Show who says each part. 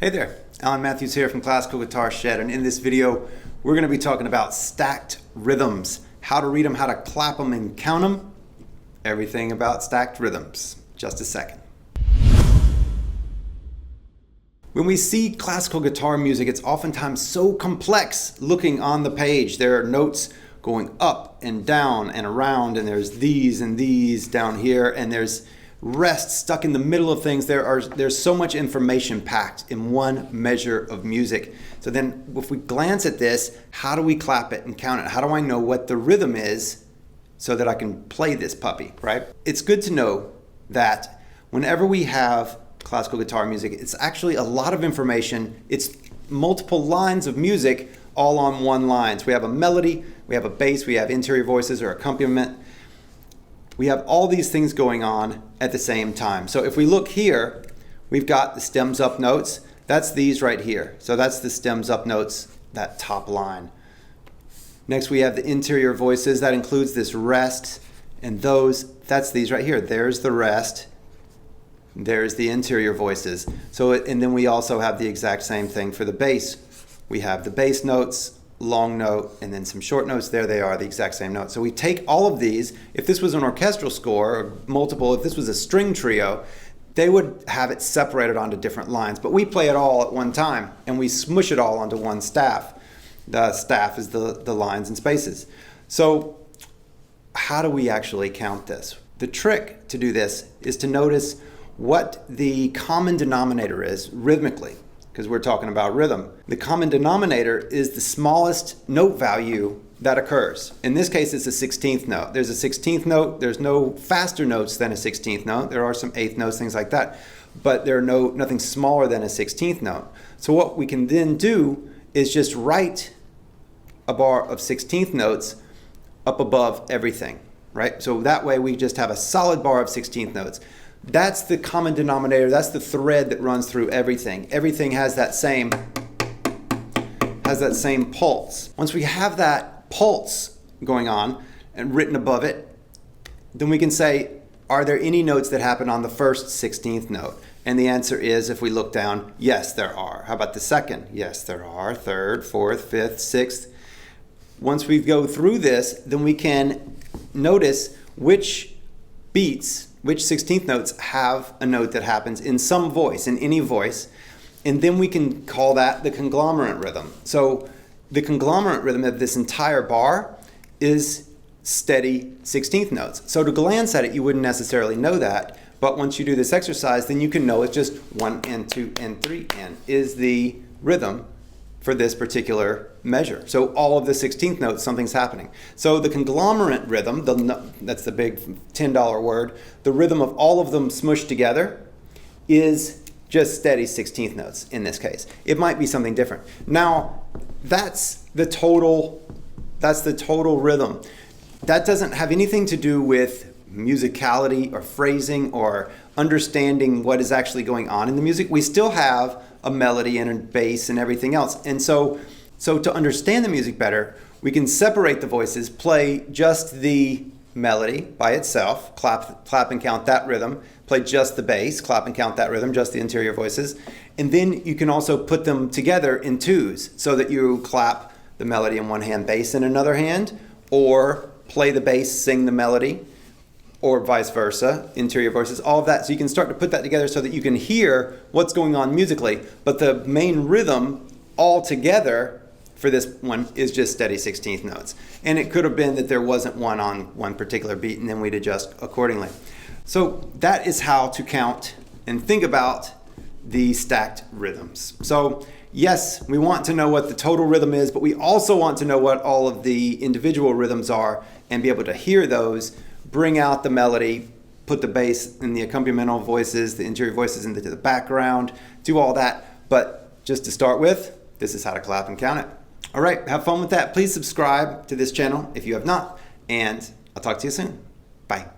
Speaker 1: Hey there, Alan Matthews here from Classical Guitar Shed, and in this video we're going to be talking about stacked rhythms, how to read them, how to clap them and count them, everything about stacked rhythms. Just a second. When we see classical guitar music, it's oftentimes so complex looking on the page. There are notes going up and down and around, and there's these and these down here, and there's rest stuck in the middle of things. There's so much information packed in one measure of music. So then if we glance at this, how do we clap it and count it? How do I know what the rhythm is so that I can play this puppy, right? It's good to know that whenever we have classical guitar music, it's actually a lot of information. It's multiple lines of music all on one line. So we have a melody, we have a bass, we have interior voices or accompaniment. We have all these things going on at the same time. So if we look here, we've got the stems up notes. That's these right here. So that's the stems up notes, that top line. Next we have the interior voices. That includes this rest and that's these right here. There's the rest. There's the interior voices. And then we also have the exact same thing for the bass. We have the bass notes, long note, and then some short notes. There they are, the exact same note. So we take all of these. If this was an orchestral score or multiple, if this was a string trio, they would have it separated onto different lines. But we play it all at one time and we smush it all onto one staff. The staff is the lines and spaces. So how do we actually count this? The trick to do this is to notice what the common denominator is rhythmically, because we're talking about rhythm. The common denominator is the smallest note value that occurs. In this case, it's a 16th note. There's a 16th note. There's no faster notes than a 16th note. There are some 8th notes, things like that, but there are nothing smaller than a 16th note. So what we can then do is just write a bar of 16th notes up above everything, right? So that way we just have a solid bar of 16th notes. That's the common denominator. That's the thread that runs through everything. Everything has that same pulse. Once we have that pulse going on and written above it, then we can say, are there any notes that happen on the first 16th note? And the answer is, if we look down, yes, there are. How about the second? Yes, there are. Third, fourth, fifth, sixth. Once we go through this, then we can notice which beats, which 16th notes have a note that happens in some voice, in any voice, and then we can call that the conglomerate rhythm. So the conglomerate rhythm of this entire bar is steady 16th notes. So to glance at it, you wouldn't necessarily know that, but once you do this exercise, then you can know it's just 1 and 2 and 3 and is the rhythm for this particular measure. So all of the 16th notes, something's happening. So the conglomerate rhythm, that's the big $10 word, the rhythm of all of them smushed together is just steady 16th notes in this case. It might be something different. Now, that's the total rhythm. That doesn't have anything to do with musicality or phrasing or understanding what is actually going on in the music. We still have a melody and a bass and everything else. And so to understand the music better, we can separate the voices, play just the melody by itself, clap and count that rhythm, play just the bass, clap and count that rhythm, just the interior voices. And then you can also put them together in twos so that you clap the melody in one hand, bass in another hand, or play the bass, sing the melody, or vice versa, interior voices, all of that. So you can start to put that together so that you can hear what's going on musically. But the main rhythm all together for this one is just steady 16th notes. And it could have been that there wasn't one on one particular beat and then we'd adjust accordingly. So that is how to count and think about the stacked rhythms. So yes, we want to know what the total rhythm is, but we also want to know what all of the individual rhythms are and be able to hear those, bring out the melody, put the bass and the accompaniment voices, the interior voices into the background, do all that. But just to start with, this is how to clap and count it. All right, have fun with that. Please subscribe to this channel if you have not, and I'll talk to you soon. Bye.